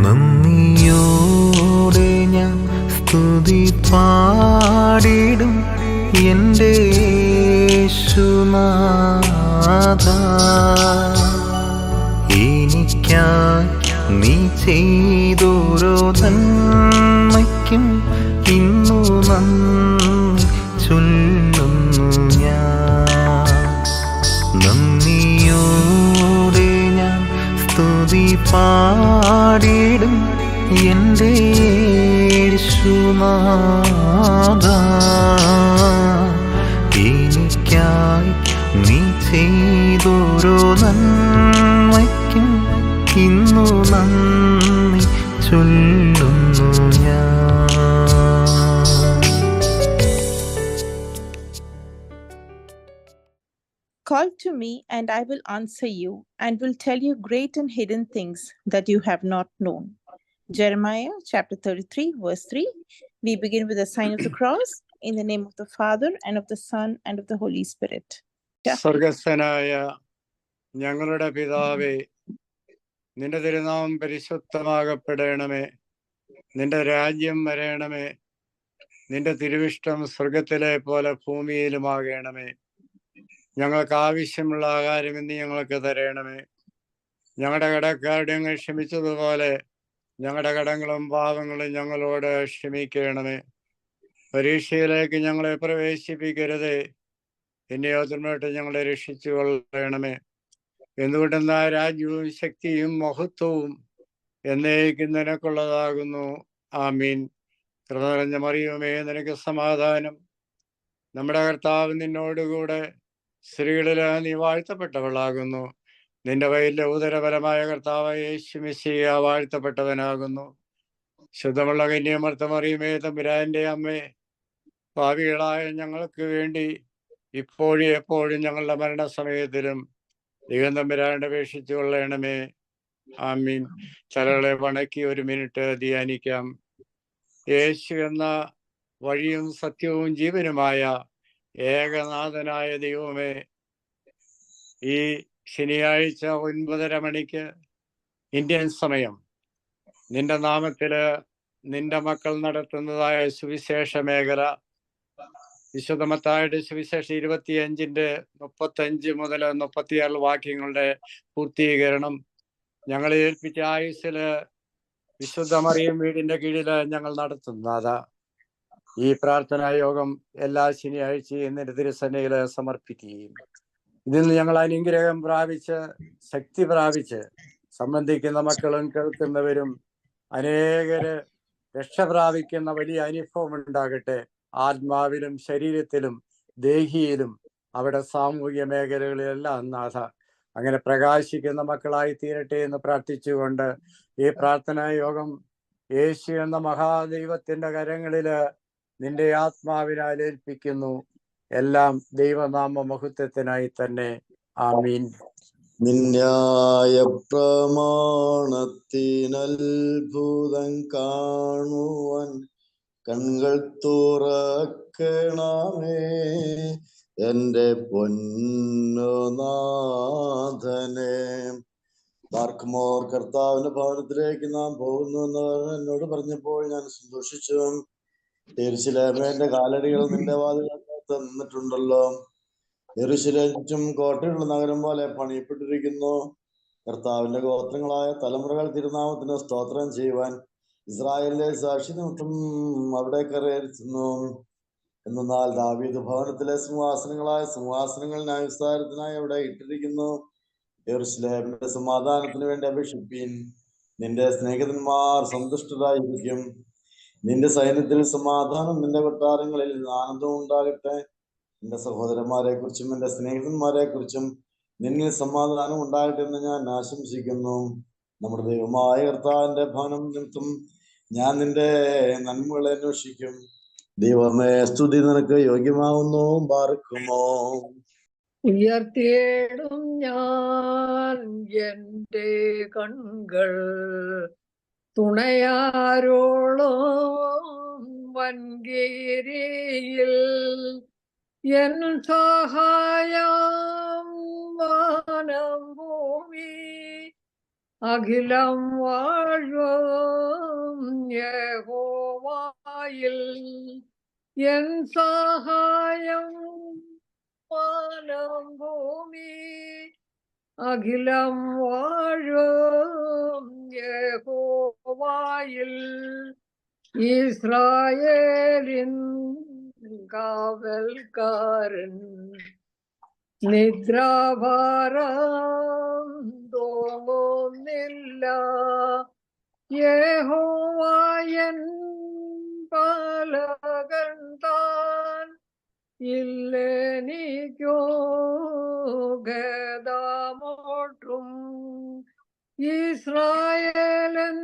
നന്ദിയോടെ ഞാൻ സ്തുതി പാടിടും എൻ്റെ യേശുനാഥ. എനിക്കായി നീ ചെയ്തോരോ നന്മയ്ക്കും ഇന്നു നന്ദി ചൊല്ലുന്നു ഞാൻ. നന്ദിയോടെ ഞാൻ സ്തുതി പാടിടും എൻ്റെ യേശുനാഥ. എനിക്കായി നീ ചെയ്തോരോ നന്മയ്ക്കും ഇന്നു നന്ദി ചൊല്ലുന്നു ഞാൻ. Call to me, and I will answer you, and will tell you great and hidden things that you have not known. Jeremiah chapter 33, verse 3. We begin with the sign of the cross. In the name of the Father, and of the Son, and of the Holy Spirit. സ്വർഗസ്ഥനായ ഞങ്ങളുടെ പിതാവേ, നിന്റെ തിരുനാമം പരിശുദ്ധമാകപ്പെടണമേ. നിന്റെ രാജ്യം വരേണമേ. നിന്റെ തിരുവിഷ്ടം സ്വർഗത്തിലെ പോലെ ഭൂമിയിലുമാകണമേ. ഞങ്ങൾക്ക് ആവശ്യമുള്ള ആഹാരം ഇന്ന് ഞങ്ങൾക്ക് തരണമേ. ഞങ്ങളുടെ കടക്കാരുടെ ഞങ്ങൾ ക്ഷമിച്ചതുപോലെ ഞങ്ങളുടെ കടങ്ങളും പാപങ്ങളും ഞങ്ങളോട് ക്ഷമിക്കണമേ. പരീക്ഷയിലേക്ക് ഞങ്ങളെ പ്രവേശിപ്പിക്കരുതേ, എന്നെയോ തിന്മയിട്ട് ഞങ്ങളെ രക്ഷിച്ചു കൊള്ളണമേ. എന്തുകൊണ്ടെന്നാ രാജ്യവും ശക്തിയും മഹത്വവും എന്നേക്കും നിനക്കുള്ളതാകുന്നു. ആമീൻ. കൃപ നിറഞ്ഞ മറിയമേ, നിനക്ക് സമാധാനം. നമ്മുടെ കർത്താവ് നിന്നോടുകൂടെ സ്ത്രീകളിൽ നീ വാഴ്ത്തപ്പെട്ടവളാകുന്നു. നിന്റെ വയലിലെ ഉദരപരമായ കർത്താവ് യേശു മിശിഹ വാഴ്ത്തപ്പെട്ടവനാകുന്നു. ശുദ്ധമുള്ള കന്യാമർത്ത മറിയമേ, തമ്പുരാന്റെ അമ്മേ, പാപികളായ ഞങ്ങൾക്ക് വേണ്ടി ഇപ്പോഴും എപ്പോഴും ഞങ്ങളുടെ മരണസമയത്തിലും ദൈവം തമ്പുരാന്റെ അപേക്ഷിച്ചു കൊള്ളണമേ. ആമീൻ. തലകളെ വണക്കി ഒരു മിനിറ്റ് ധ്യാനിക്കാം. യേശു എന്ന വഴിയും സത്യവും ജീവനുമായ ഏകനാഥനായ ദൈവമേ, ഈ ശനിയാഴ്ച 9:30 മണിക്ക് ഇന്ത്യൻ സമയം നിന്റെ നാമത്തില് നിന്റെ മക്കൾ നടത്തുന്നതായ സുവിശേഷ മേഖല, വിശുദ്ധ മത്തായിയുടെ സുവിശേഷം 25:35 മുതൽ 36 വാക്യങ്ങളുടെ പൂർത്തീകരണം ഞങ്ങളെ ഏൽപ്പിച്ച ആയുസ്സില് വിശുദ്ധ മറിയം വീടിന്റെ കീഴില് ഞങ്ങൾ നടത്തുന്നതാ ഈ പ്രാർത്ഥനാ യോഗം എല്ലാ ശനിയാഴ്ചയും നിന്റെ തിരുസന്നയില് സമർപ്പിക്കുകയും ഇതിൽ നിന്ന് ഞങ്ങൾ അനുഗ്രഹം പ്രാപിച്ച് ശക്തി പ്രാപിച്ച് സംബന്ധിക്കുന്ന മക്കളും കേൾക്കുന്നവരും അനേകര് രക്ഷ പ്രാപിക്കുന്ന വലിയ അനുഭവം ഉണ്ടാകട്ടെ. ആത്മാവിലും ശരീരത്തിലും ദേഹിയിലും അവിടെ സാമൂഹിക മേഖലകളിലെല്ലാം നാഥ അങ്ങനെ പ്രകാശിക്കുന്ന മക്കളായി തീരട്ടെ എന്ന് പ്രാർത്ഥിച്ചുകൊണ്ട് ഈ പ്രാർത്ഥനാ യോഗം യേശു എന്ന മഹാദൈവത്തിന്റെ കരങ്ങളില് നിന്റെ ആത്മാവിനാൽ ഏൽപ്പിക്കുന്നു. എല്ലാം ദൈവനാമ മഹത്വത്തിനായി തന്നെ. ആമീൻ. നിന്യായ പ്രമാണത്തിനത്ഭുതം കാണുവാൻ കൺകൾ തുറക്കണമേ, എൻ്റെ പൊന്നുനാഥനെ. ബാർക്കുമോർ കർത്താവിന്റെ ഭവനത്തിലേക്ക് നാം പോകുന്നു എന്ന് എന്നോട് പറഞ്ഞപ്പോൾ ഞാൻ സന്തോഷിച്ചു. യെരൂശലേമേ, കാലടികൾ നിന്റെ വാതിൽക്കൽ നിന്നിട്ടുണ്ടല്ലോ. യെരൂശലേം ചുറ്റും കോട്ടയുള്ള നഗരം പോലെ പണിയപ്പെട്ടിരിക്കുന്നു. കർത്താവിന്റെ ഗോത്രങ്ങളായ തലമുറകൾ തിരുനാമത്തിന് സ്തോത്രം ചെയ്യുവാൻ ഇസ്രായേലിലെ സാക്ഷി നിമിത്തം അവിടെ കയറിയിരുന്നു. എന്നാൽ ദാവീദ് ഭവനത്തിലെ സിംഹാസനങ്ങളായ സിംഹാസനങ്ങൾ ന്യായവിസ്താരത്തിനായി അവിടെ ഇട്ടിരിക്കുന്നു. യെരൂശലേമിന്റെ സമാധാനത്തിന് വേണ്ടി അപേക്ഷിപ്പീൻ. നിന്റെ സ്നേഹിതന്മാർ സന്തുഷ്ടരായിരിക്കും. നിന്റെ സൈന്യത്തിൽ സമാധാനം, നിന്റെ കൊട്ടാരങ്ങളിൽ ആനന്ദം ഉണ്ടാകട്ടെ. നിന്റെ സഹോദരന്മാരെ കുറിച്ചും എന്റെ സ്നേഹിതന്മാരെ കുറിച്ചും നിന്നിൽ സമാധാനം ഉണ്ടാകട്ടെ എന്ന് ഞാൻ ആശംസിക്കുന്നു. നമ്മുടെ ദൈവമായ കർത്താവിന്റെ ഭവനം നിമിത്തം ഞാൻ നിന്റെ നന്മകളെ അന്വേഷിക്കും. ദൈവമേ, സ്തുതി നിനക്ക് യോഗ്യമാവുന്നു. ബാർക്കുമോ. ഉയർത്തിയിടും ഞാൻ എൻ്റെ കൺകൾ തുണയാരോളം വൻകേരിയിൽ, എൻ സഹായം വാനം ഭൂമി അഖിലം വാഴും യഹോവായിൽ എൻ സഹായം വാനം ഭൂമി. അഖിലം വാഴും യഹോവായിൽ ഇസ്രായേലിൻ കാവൽക്കാരൻ. നിദ്രാഭാരം തോന്നുന്നില്ല, യഹോവയൻ പാലകൻ താൻ. ഇല്ലെനിക്കോ ഗദമോട്ടും, ഇസ്രായേലൻ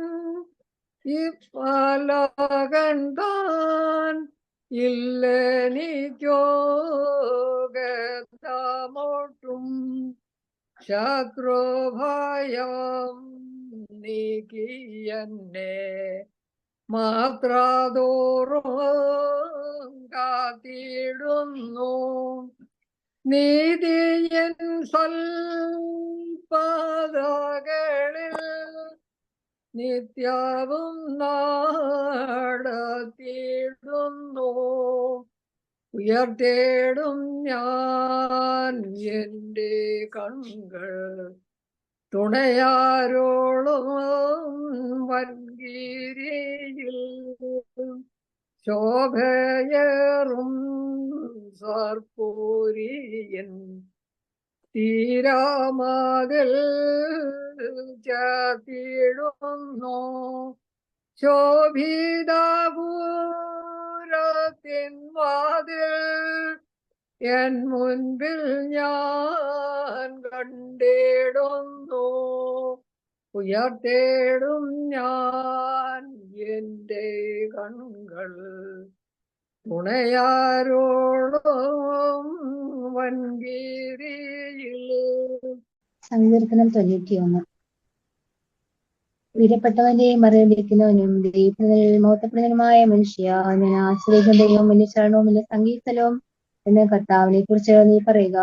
പാലകൻ താൻ. ഇല്ലെനിക്കോ ഗദമോട്ടും, ശത്രുഭയം നീക്കിയെന്നെ മാത്രതോറും കാത്തിടുന്നു. നീതിയൻ സ്വൽപതകളിൽ നിത്യവും നടത്തിയിടുന്നു. ഉയർത്തേടും ഞാൻ എൻ്റെ കണ്ണുകൾ, തുണയാരോളും വൻകിരിയിൽ. ശോഭയേറും സർപ്പൂരിയൻ തീരാമതിൽ ചാത്തിടുന്നു. ശോഭിതപൂരത്തിൻ വാതിൽ എൻ മുൻപിൽ ഞാൻ കണ്ടിടുന്നു. ഉയർത്തേടും ഞാൻ എൻ്റെ കണ്ണുകൾ, തുണയാരോടും വൻകിരിയിൽ. സങ്കീർത്തനം 91. വീരപ്പെട്ടവന്റെയും മറവിലിരിക്കുന്നവനും ദൈവത്തിൽ മഹത്വപ്രദനുമായ മനുഷ്യ, ഞാൻ ആശ്രയിക്കുന്ന ദൈവവും എന്റെ ശരണവും എന്റെ സംഗീതവും എന്ന കർത്താവിനെ കുറിച്ച് നീ പറയുക.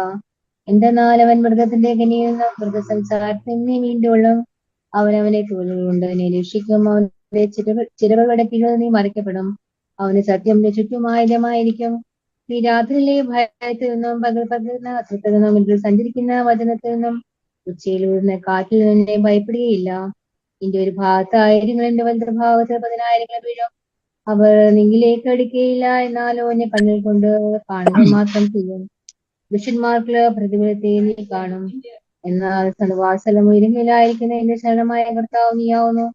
എന്തെന്നാൽ അവൻ മൃഗത്തിന്റെ കനിയിൽ നിന്ന് മൃഗസംസാരത്തിൽ നീ വീണ്ടുകൊള്ളും. അവനവനെ തോലുകൊണ്ട് നീ രക്ഷിക്കും. അവന്റെ ചിറകുകളുടെ കീഴിൽ നീ മറിക്കപ്പെടും. അവന് സത്യം ചുറ്റുമായുധമായിരിക്കും. ഈ രാത്രിയിലെ ഭയത്തിൽ നിന്നും പകൽ പകരുന്ന അസത്തിൽ നിന്നും ഇതിൽ സഞ്ചരിക്കുന്ന വചനത്തിൽ നിന്നും ഉച്ചയിൽ ഊരുന്ന കാറ്റിൽ നിന്നെ ഭയപ്പെടുകയില്ല. നിന്റെ ഒരു ഭാഗത്ത് ആയിരങ്ങൾ, എന്റെ വലതുഭാഗത്ത് 10,000 വീഴും. അവർ നിങ്ങളിലേക്ക് അടുക്കുകയില്ല. എന്നാലോ എന്നെ കണ്ണിൽ കൊണ്ട് കാണുക മാത്രം ചെയ്യും. ദുഷ്ടന്മാർക്ക് പ്രതിഫലത്തെ നീ കാണും. എന്നാൽ സദവാസലം ഉയരങ്ങളിലായിരിക്കുന്ന എന്റെ ശരണമായ കർത്താവ് നീയാവുന്നു.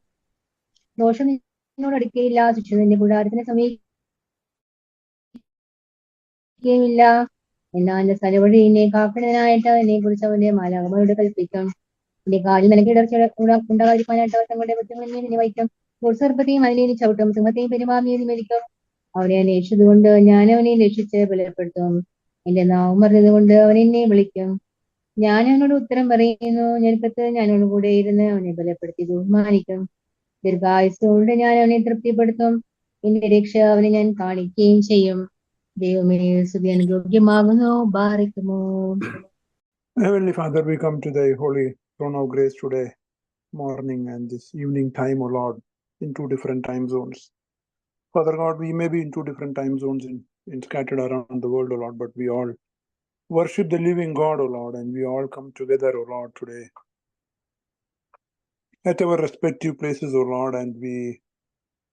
ദോഷം നിന്നോട് അടുക്കുകയില്ല, ശിക്ഷ നിന്റെ കൂടാരത്തിന് സമീപിക്കുകയുമില്ല. എന്നാൽ എന്റെ സ്ഥലവഴി എന്നെ കാക്കുന്നതിനായിട്ട് എന്നെ കുറിച്ച് അവന്റെ മാലാഖമാരോട് കൽപ്പിക്കും. എന്റെ കാലിൽ നിനക്ക് ഇടർച്ച ഉണ്ടാകാതിരിക്കാനായിട്ട് അവർ തങ്ങളുടെ ബുദ്ധിമുട്ടിനെ നിന്നെ വഹിക്കും. സർപ്പത്തെയും അതിനെ ചവിട്ടും, സിംഹത്തെയും പെരുമാറിനെ മെതിക്കും. അവനെ അന്വേഷിച്ചതുകൊണ്ട് ഞാൻ അവനെ രക്ഷിച്ച് ബലപ്പെടുത്തും. എന്റെ നാവും പറഞ്ഞതുകൊണ്ട് അവൻ എന്നെ വിളിക്കും. ഞാൻ അവനോട് ഉത്തരം പറയുന്നു. ഞെരുക്കത്ത് ഞാനോട് കൂടെ ഇരുന്ന് അവനെ ബലപ്പെടുത്തി ബഹുമാനിക്കും. ദീർഘായുസ്സോടെ ഞാൻ അവനെ തൃപ്തിപ്പെടുത്തും. എന്റെ രക്ഷ അവനെ ഞാൻ കാണിക്കുകയും ചെയ്യും. ദൈവമേ, സ്തുതി അനുയോഗ്യമാകുന്നു. ബാറിക്കുമോ. Heavenly Father, we come to thy holy throne of grace today morning and this evening time, O Lord, in 2 different time zones. Father God, we may be in 2 different time zones in scattered around the world, O Lord, but we all worship the living God, O Lord, and we all come together, O Lord, today at our respective places, O Lord, and we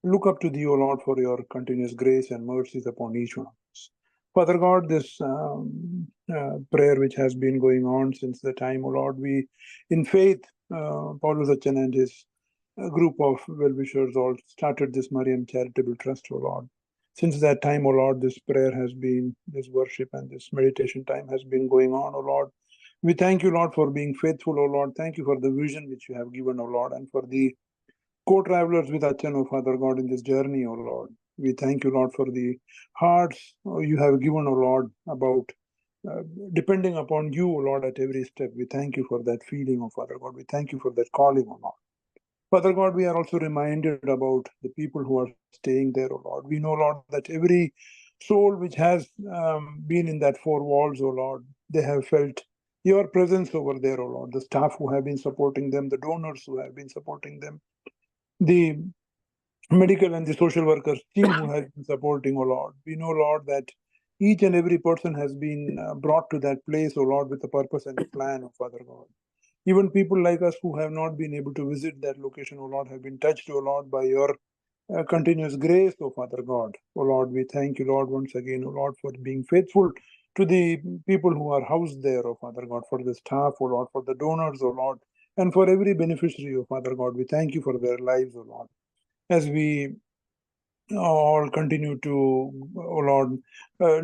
look up to thee, O Lord, for your continuous grace and mercies upon each one of us. Father God, this prayer which has been going on since the time, O Lord, we in faith, Paulus Achan and his group of well-wishers all started this Mariam Charitable Trust, O Lord. Since that time, O Lord, this prayer has been, this worship and this meditation time has been going on, O Lord. We thank you, Lord, for being faithful, O Lord. Thank you for the vision which you have given, O Lord, and for the co-travelers with Achan, O Father God, in this journey, O Lord. We thank you, Lord, for the hearts you have given, O Lord, about depending upon you, O Lord, at every step. We thank you for that feeling, O Father God. We thank you for that calling, O Lord. Father God, we are also reminded about the people who are staying there, O Lord. We know, Lord, that every soul which has been in that 4 walls, O Lord, they have felt your presence over there, O Lord, the staff who have been supporting them, the donors who have been supporting them, the medical and the social workers team who has been supporting, O Lord. We know, Lord, that each and every person has been brought to that place, O Lord, with a purpose and a plan, O Father God. Even people like us who have not been able to visit that location, O Lord, have been touched, O Lord, by your continuous grace, O Father God. O Lord, we thank you, Lord, once again, O Lord, for being faithful to the people who are housed there, O Father God, for the staff, O Lord, for the donors, O Lord, and for every beneficiary, O Father God. We thank you for their lives, O Lord. As we all continue to, O Lord,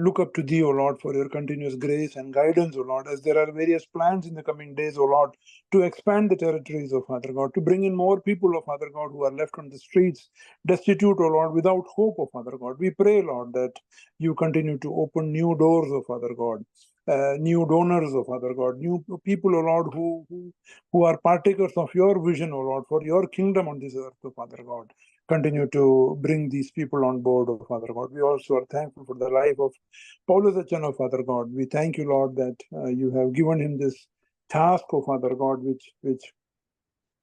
look up to thee, O Lord, for your continuous grace and guidance, O Lord, as there are various plans in the coming days, O Lord, to expand the territories, O Father God, to bring in more people, O Father God, who are left on the streets, destitute, O Lord, without hope, O Father God. We pray, Lord, that you continue to open new doors, O Father God. New donors, O Father God, new people, O Lord, who are partakers of your vision, O Lord, for your kingdom on this earth, O Father God. Continue to bring these people on board, O Father God. We also are thankful for the life of Paulus Achan, O Father God. We thank you, Lord, that you have given him this task, O Father God, which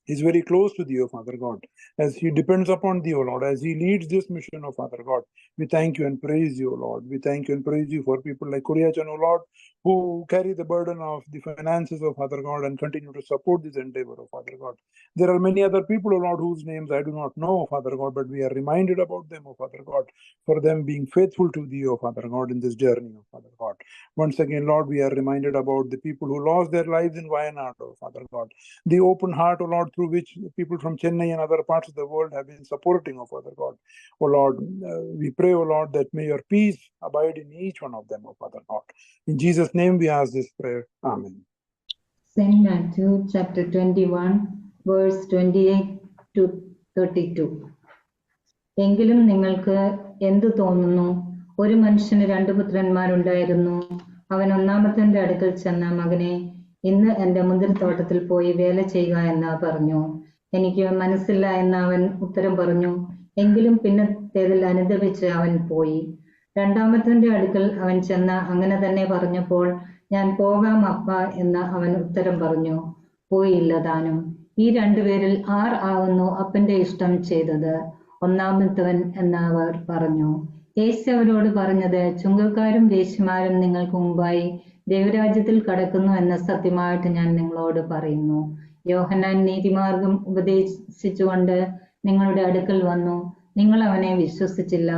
is very close to thee, O Father God, as he depends upon thee, O Lord, as he leads this mission, O Father God. We thank you and praise you, O Lord. We thank you and praise you for people like Kuriachan, O Lord, who carry the burden of the finances, O Father God, and continue to support this endeavor, O Father God. There are many other people, O Lord, whose names I do not know, O Father God, but we are reminded about them, O Father God, for them being faithful to thee, O Father God, in this journey, O Father God. Once again, Lord, we are reminded about the people who lost their lives in Wayanad, O Father God. The open heart, O Lord, through which people from Chennai and other parts of the world have been supporting, O Father God. O Lord, we pray, O Lord, that may your peace abide in each one of them, O Father God. In Jesus' name we ask this prayer. Amen. St. Matthew chapter 21, verse 28 to 32. എങ്കിലും നിങ്ങൾക്ക് എന്തു തോന്നുന്നു? ഒരു മനുഷ്യന് 2 പുത്രന്മാരുണ്ടായിരുന്നു. അവൻ ഒന്നാമത്തവന്റെ അടുക്കൽ ചെന്ന മകനെ, ഇന്ന് എന്റെ മുന്തിരിത്തോട്ടത്തിൽ പോയി വേല ചെയ്യുക എന്ന് പറഞ്ഞു. എനിക്ക് മനസ്സില്ല എന്ന് അവൻ ഉത്തരം പറഞ്ഞു. എങ്കിലും പിന്നത്തേതിൽ അനുദപിച്ച് അവൻ പോയി. രണ്ടാമത്തവന്റെ അടുക്കൽ അവൻ ചെന്ന് അങ്ങനെ തന്നെ പറഞ്ഞപ്പോൾ, ഞാൻ പോകാം അപ്പ എന്ന് അവൻ ഉത്തരം പറഞ്ഞു. പോയില്ല താനും. ഈ 2 പേരിൽ ആർ ആകുന്നു അപ്പന്റെ ഇഷ്ടം ചെയ്തത്? ഒന്നാമത്തവൻ എന്ന് അവർ പറഞ്ഞു. യേശു അവരോട് പറഞ്ഞത്, ചുങ്കക്കാരും വേശ്യമാരും നിങ്ങൾക്ക് മുമ്പായി ദൈവരാജ്യത്തിൽ കടക്കുന്നു എന്ന സത്യമായിട്ട് ഞാൻ നിങ്ങളോട് പറയുന്നു. യോഹന്നാൻ നീതിമാർഗം ഉപദേശിച്ചുകൊണ്ട് നിങ്ങളുടെ അടുക്കൽ വന്നു, നിങ്ങൾ അവനെ വിശ്വസിച്ചില്ല.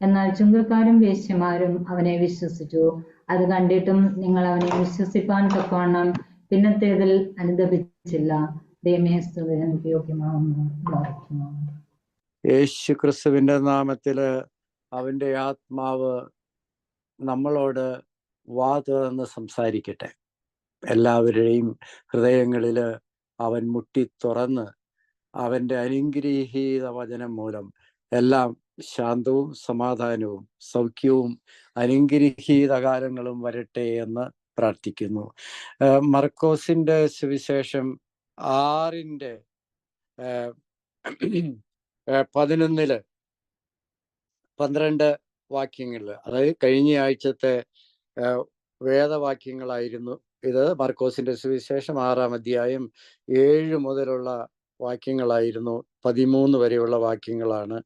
എന്നാൽ ചുങ്കക്കാരും വേശ്യമാരും അവനെ വിശ്വസിച്ചു. അത് കണ്ടിട്ടും നിങ്ങൾ അവനെ വിശ്വസിപ്പാൻ തക്കവണ്ണം പിന്നത്തേതിൽ അനുദപിച്ചില്ല. ദൈവമേ യോഗ്യമാവുന്നു. യേശു ക്രിസ്തുവിന്റെ നാമത്തില് അവന്റെ ആത്മാവ് നമ്മളോട് വാ തുറന്ന് സംസാരിക്കട്ടെ. എല്ലാവരുടെയും ഹൃദയങ്ങളില് അവൻ മുട്ടി തുറന്ന് അവന്റെ അനുഗ്രഹീത വചനം മൂലം എല്ലാം ശാന്തവും സമാധാനവും സൗഖ്യവും അനുഗ്രഹീത കാലങ്ങളും വരട്ടെ എന്ന് പ്രാർത്ഥിക്കുന്നു. മർക്കോസിന്റെ സുവിശേഷം 6:11-12 വാക്യങ്ങളിൽ, അതായത് കഴിഞ്ഞ ആഴ്ചത്തെ വേദവാക്യങ്ങളായിരുന്നു ഇത്. മർക്കോസിന്റെ സുവിശേഷം 6-ാം അധ്യായം 7 മുതലുള്ള വാക്യങ്ങളായിരുന്നു. 13 വരെയുള്ള വാക്യങ്ങളാണ്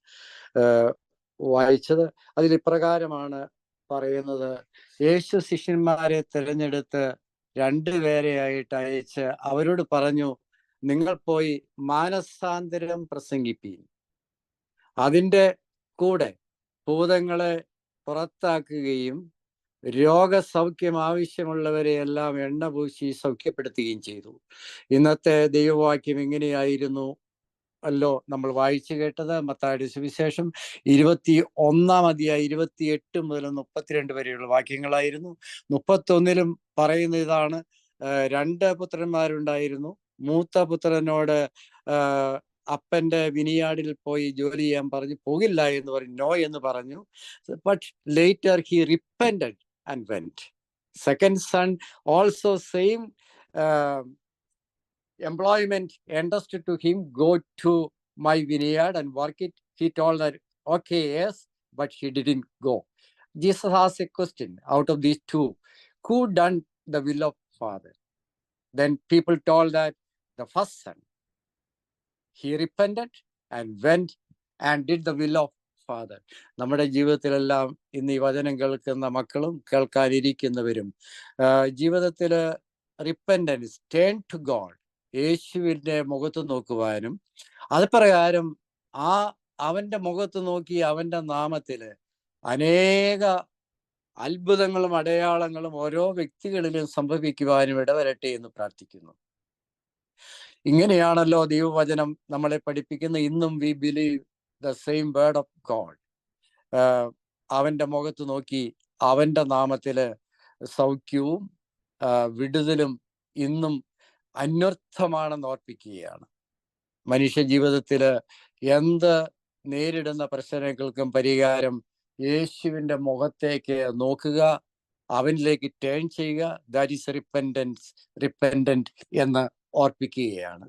വായിച്ചത്. അതിൽ ഇപ്രകാരമാണ് പറയുന്നത്: യേശു ശിഷ്യന്മാരെ തിരഞ്ഞെടുത്ത് 2 പേരെയായിട്ട് അയച്ച് അവരോട് പറഞ്ഞു, നിങ്ങൾ പോയി മാനസാന്തരം പ്രസംഗിപ്പീൻ. അതിൻ്റെ കൂടെ ഭൂതങ്ങളെ പുറത്താക്കുകയും രോഗസൗഖ്യം ആവശ്യമുള്ളവരെ എല്ലാം എണ്ണ പൂശി സൗഖ്യപ്പെടുത്തുകയും ചെയ്തു. ഇന്നത്തെ ദൈവവാക്യം ഇങ്ങനെയായിരുന്നു അല്ലോ നമ്മൾ വായിച്ചു കേട്ടത്. മത്തായിയുടെ സുവിശേഷം 21-ാം അധ്യായം 28 മുതൽ 32 വരെയുള്ള വാക്യങ്ങളായിരുന്നു. 31-ലും പറയുന്ന ഇതാണ്: 2 പുത്രന്മാരുണ്ടായിരുന്നു. മൂത്ത പുത്രനോട് അപ്പന്റെ വിനിയാടിൽ പോയി ജോലി ചെയ്യാൻ പറഞ്ഞു. പോകില്ല എന്ന് പറഞ്ഞു, നോ എന്ന് പറഞ്ഞു. But later he repented and went. Second son also same employment entrusted to him, go to my vineyard and work it. He told that, okay, yes, but he didn't go. Jesus asked a question out of these 2: who done the will of Father? then people told that the first son, he repented and went and did the will of Father. നമ്മുടെ ജീവിതത്തിലെല്ലാം ഇന്ന് ഈ വചനം കേൾക്കുന്ന മക്കളും കേൾക്കാനിരിക്കുന്നവരും ജീവിതത്തിൽ repentance, turn to God, യേശുവിൻ്റെ മുഖത്ത് നോക്കുവാനും അത് പ്രകാരം അവൻ്റെ മുഖത്ത് നോക്കി അവൻ്റെ നാമത്തിൽ അനേക അത്ഭുതങ്ങളും അടയാളങ്ങളും ഓരോ വ്യക്തികളിലും സംഭവിക്കുവാനും ഇടവരട്ടെ എന്ന് പ്രാർത്ഥിക്കുന്നു. ഇങ്ങനെയാണല്ലോ ദൈവവചനം നമ്മളെ പഠിപ്പിക്കുന്ന. ഇന്നും we believe the same word of God. അവൻ്റെ മുഖത്ത് നോക്കി അവൻ്റെ നാമത്തില് സൗഖ്യവും വിടുതലും ഇന്നും അന്വർത്ഥമാണെന്ന് ഓർപ്പിക്കുകയാണ്. മനുഷ്യ ജീവിതത്തിൽ എന്ത് നേരിടുന്ന പ്രശ്നങ്ങൾക്കും പരിഹാരം യേശുവിൻ്റെ മുഖത്തേക്ക് നോക്കുക, അവനിലേക്ക് ടേൺ ചെയ്യുക. ദാറ്റ് ഈസ് റിപ്പൻറ്റന്റ് എന്ന് ഓർപ്പിക്കുകയാണ്.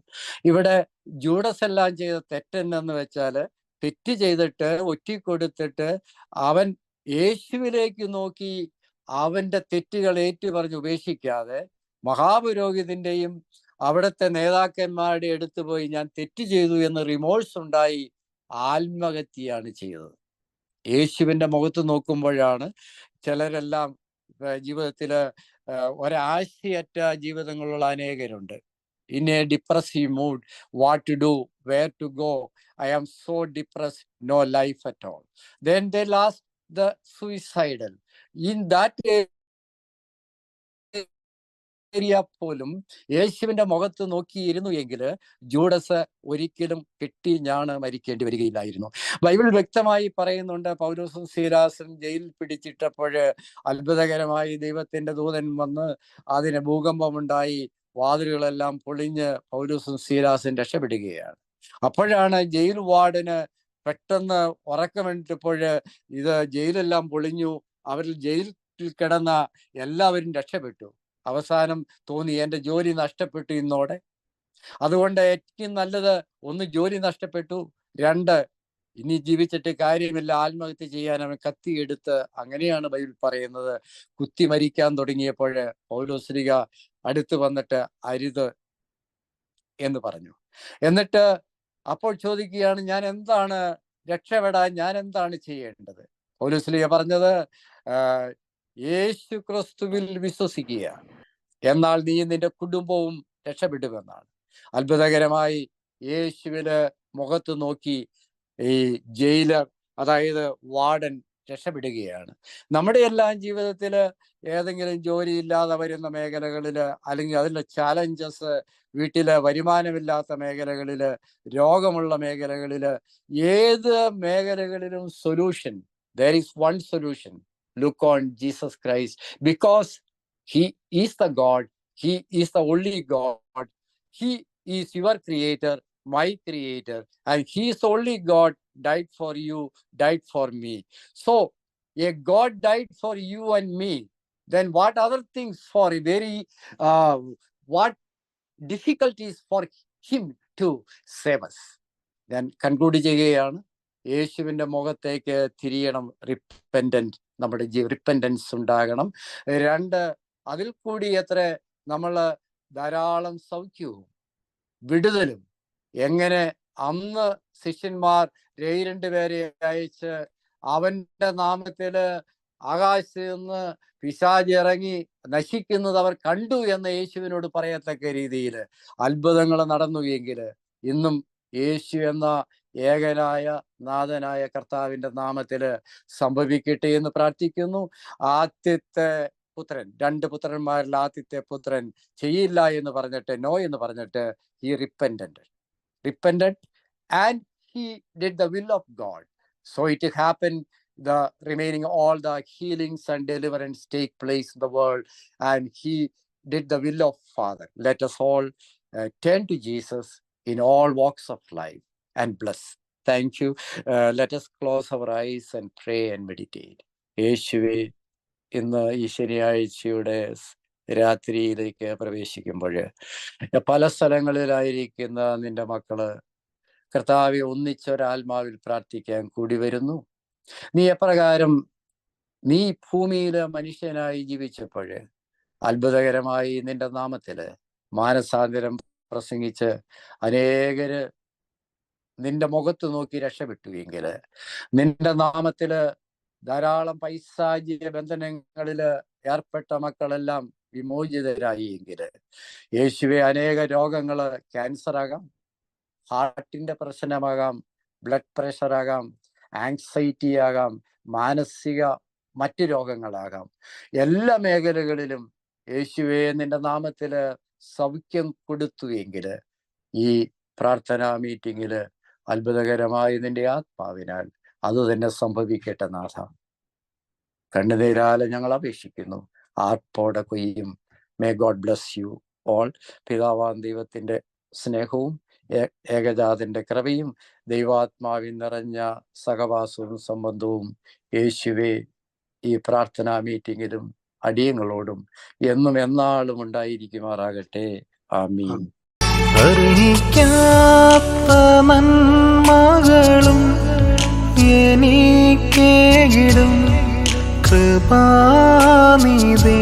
ഇവിടെ ജൂഡസ് എല്ലാം ചെയ്ത തെറ്റെന്നു വെച്ചാൽ, തെറ്റ് ചെയ്തിട്ട് ഒറ്റിക്കൊടുത്തിട്ട് അവൻ യേശുവിലേക്ക് നോക്കി അവൻ്റെ തെറ്റുകൾ ഏറ്റുപറഞ്ഞ് ഉപേക്ഷിക്കാതെ മഹാപുരോഹിതന്റെയും അവിടുത്തെ നേതാക്കന്മാരുടെ അടുത്ത് പോയി ഞാൻ തെറ്റ് ചെയ്തു എന്ന് റിമോഴ്സ് ഉണ്ടായി ആത്മഹത്യയാണ് ചെയ്തത്. യേശുവിൻ്റെ മുഖത്ത് നോക്കുമ്പോഴാണ് ചിലരെല്ലാം ജീവിതത്തിൽ ഒരാശയറ്റ ജീവിതങ്ങളുള്ള അനേകരുണ്ട്. In a depressive mood, what to do, where to go, I am so depressed, no life at all. Then they lost the suicidal. In that area പോലും യേശുവിൻ്റെ മുഖത്ത് നോക്കിയിരുന്നു എങ്കിൽ ജൂഡസ് ഒരിക്കലും കെട്ടി ഞാണ് മരിക്കേണ്ടി വരികയില്ലായിരുന്നു. ബൈബിൾ വ്യക്തമായി പറയുന്നുണ്ട്, പൗലോസും സീലാസും ജയിലിൽ പിടിച്ചിട്ടപ്പോൾ അത്ഭുതകരമായി ദൈവത്തിൻ്റെ ദൂതൻ വന്ന് അതിന് ഭൂകമ്പമുണ്ടായി, വാതിലുകളെല്ലാം പൊളിഞ്ഞ് പൗലോസും സീലാസും രക്ഷപ്പെടുകയാണ്. അപ്പോഴാണ് ജയിൽ വാർഡന് പെട്ടെന്ന് ഉറക്കമെടുത്തപ്പോൾ ഇത് ജയിലെല്ലാം പൊളിഞ്ഞു, അവരിൽ ജയിലിൽ കിടന്ന എല്ലാവരും രക്ഷപ്പെട്ടു. അവസാനം തോന്നി എൻ്റെ ജോലി നഷ്ടപ്പെട്ടു ഇന്നോടെ. അതുകൊണ്ട് ഏറ്റവും നല്ലത്, ഒന്ന് ജോലി നഷ്ടപ്പെട്ടു, രണ്ട് ഇനി ജീവിച്ചിട്ട് കാര്യമില്ല, ആത്മഹത്യ ചെയ്യാൻ അവൻ കത്തിയെടുത്ത്, അങ്ങനെയാണ് ബൈബിൾ പറയുന്നത്, കുത്തി മരിക്കാൻ തുടങ്ങിയപ്പോൾ പൗലോസ്ലീഹ അടുത്ത് വന്നിട്ട് അരുത് എന്ന് പറഞ്ഞു. എന്നിട്ട് അപ്പോൾ ചോദിക്കുകയാണ്, ഞാൻ എന്താണ് രക്ഷപ്പെടാൻ ഞാൻ എന്താണ് ചെയ്യേണ്ടത്? പൗലോസ്ലീഹ പറഞ്ഞത്, യേശു ക്രിസ്തുവിൽ വിശ്വസിക്കുക, എന്നാൽ നീ നിന്റെ കുടുംബവും രക്ഷപ്പെടുമെന്നാണ്. അത്ഭുതകരമായി യേശുവിന് മുഖത്ത് നോക്കി ഈ ജയിലർ, അതായത് വാർഡൻ രക്ഷപ്പെടുകയാണ്. നമ്മുടെ എല്ലാം ജീവിതത്തിൽ ഏതെങ്കിലും ജോലിയില്ലാതെ വരുന്ന മേഖലകളിൽ, അല്ലെങ്കിൽ അതിൻ്റെ ചാലഞ്ചസ്, വീട്ടില് വരുമാനമില്ലാത്ത മേഖലകളിൽ, രോഗമുള്ള മേഖലകളിൽ, ഏത് മേഖലകളിലും solution, there is one solution. Look on Jesus Christ, because he is the God, he is the only God, he is your creator, my creator, and he is only God, died for you, died for me. So a God died for you and me, then what other things for what difficulties for him to save us? Then conclude ചെയ്യുകയാണ്, യേശുവിൻ്റെ മുഖത്തേക്ക് തിരിയണം, നമ്മുടെ repentance ഉണ്ടാകണം. രണ്ട്, അതിൽ കൂടി എത്ര നമ്മൾ ധാരാളം സൗഖ്യവും വിടുതലും. എങ്ങനെ അന്ന് ശിഷ്യന്മാർ 2 പേരെ അയച്ച് അവൻ്റെ നാമത്തിൽ ആകാശത്ത് നിന്ന് പിശാച് ഇറങ്ങി നശിക്കുന്നത് അവർ കണ്ടു എന്ന് യേശുവിനോട് പറയത്തക്ക രീതിയിൽ അത്ഭുതങ്ങൾ നടന്നു എങ്കിൽ, ഇന്നും യേശു എന്ന ഏകനായ നാഥനായ കർത്താവിൻ്റെ നാമത്തിൽ സംഭവിക്കട്ടെ എന്ന് പ്രാർത്ഥിക്കുന്നു. ആദ്യത്തെ പുത്രൻ, 2 പുത്രന്മാരിൽ ആദ്യത്തെ പുത്രൻ ചെയ്യില്ല എന്ന് പറഞ്ഞിട്ട്, നോ എന്ന് പറഞ്ഞിട്ട്, he repented and he did the will of God. So it happened, the remaining all the healings and deliverance take place in the world, and he did the will of Father. Let us all turn to Jesus in all walks of life and bless. Thank you. Let us close our eyes and pray and meditate. യേശുവേ, ഇന്ന് ഈ ശനിയാഴ്ചയുടെ രാത്രിയിലേക്ക് പ്രവേശിക്കുമ്പോൾ പല സ്ഥലങ്ങളിലായിരിക്കുന്ന നിന്റെ മക്കള് കർത്താവെ ഒന്നിച്ചൊരാത്മാവിൽ പ്രാർത്ഥിക്കാൻ കൂടി വരുന്നു. നീ എപ്രകാരം നീ ഭൂമിയിലെ മനുഷ്യനായി ജീവിച്ചപ്പോൾ അത്ഭുതകരമായി നിന്റെ നാമത്തില് മാനസാന്തരം പ്രസംഗിച്ച് അനേകര് നിന്റെ മുഖത്ത് നോക്കി രക്ഷപ്പെട്ടു എങ്കിൽ, നിന്റെ നാമത്തില് ധാരാളം പൈശാചിക ബന്ധനങ്ങളില് ഏർപ്പെട്ട മക്കളെല്ലാം വിമോചിതരായി എങ്കിൽ, യേശുവെ അനേക രോഗങ്ങള്, ക്യാൻസർ ആകാം, ഹാർട്ടിന്റെ പ്രശ്നമാകാം, ബ്ലഡ് പ്രഷർ ആകാം, ആങ്സൈറ്റി ആകാം, മാനസിക മറ്റു രോഗങ്ങളാകാം, എല്ലാ മേഖലകളിലും യേശുവെ നിന്റെ നാമത്തില് സൗഖ്യം കൊടുത്തു എങ്കിൽ, ഈ പ്രാർത്ഥനാ മീറ്റിങ്ങില് അത്ഭുതകരമായി നിന്റെ ആത്മാവിനാൽ അത് തന്നെ സംഭവിക്കട്ടെ നാഥ. കണ്ണുനീരാലെ ഞങ്ങൾ അപേക്ഷിക്കുന്നു. ആർപ്പോടെ കൊയ്യും. May God bless you all. പിതാവാം ദൈവത്തിന്റെ സ്നേഹവും ഏകജാതന്റെ കൃപയും ദൈവാത്മാവിൽ നിറഞ്ഞ സഹവാസവും സംബന്ധവും യേശുവെ ഈ പ്രാർത്ഥനാ മീറ്റിങ്ങിലും അടിയങ്ങളോടും എന്നും എന്നാളും ഉണ്ടായിരിക്കുമാറാകട്ടെ. ആമീൻ. അറിയിക്കാത്ത നന്മകളും എനിക്കേകിടും കൃപാനിധേ.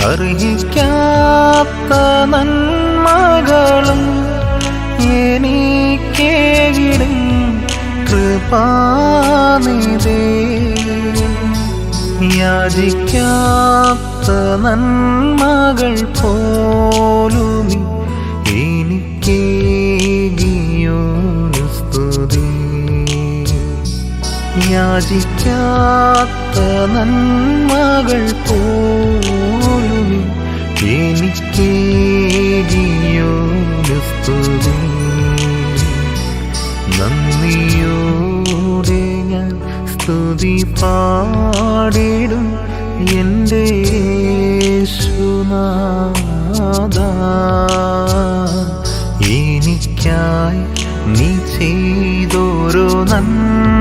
അറിയിക്കാത്ത നന്മകളും എനിക്കേകിടും കൃപാനിധേ. യാചിക്കാത്ത നന്മകൾ പോലും എനിക്കേകിയോനു സ്തുതി. യാചിക്കാത്ത നന്മകൾ പോലും എനിക്കേകിയോനു സ്തുതി. നന്ദിയോടെ ഞാൻ സ്തുതി പാടിടും എൻ്റെ യേശുനാഥ. എനിക്കായി നീ ചെയ്തോരോ നന്മ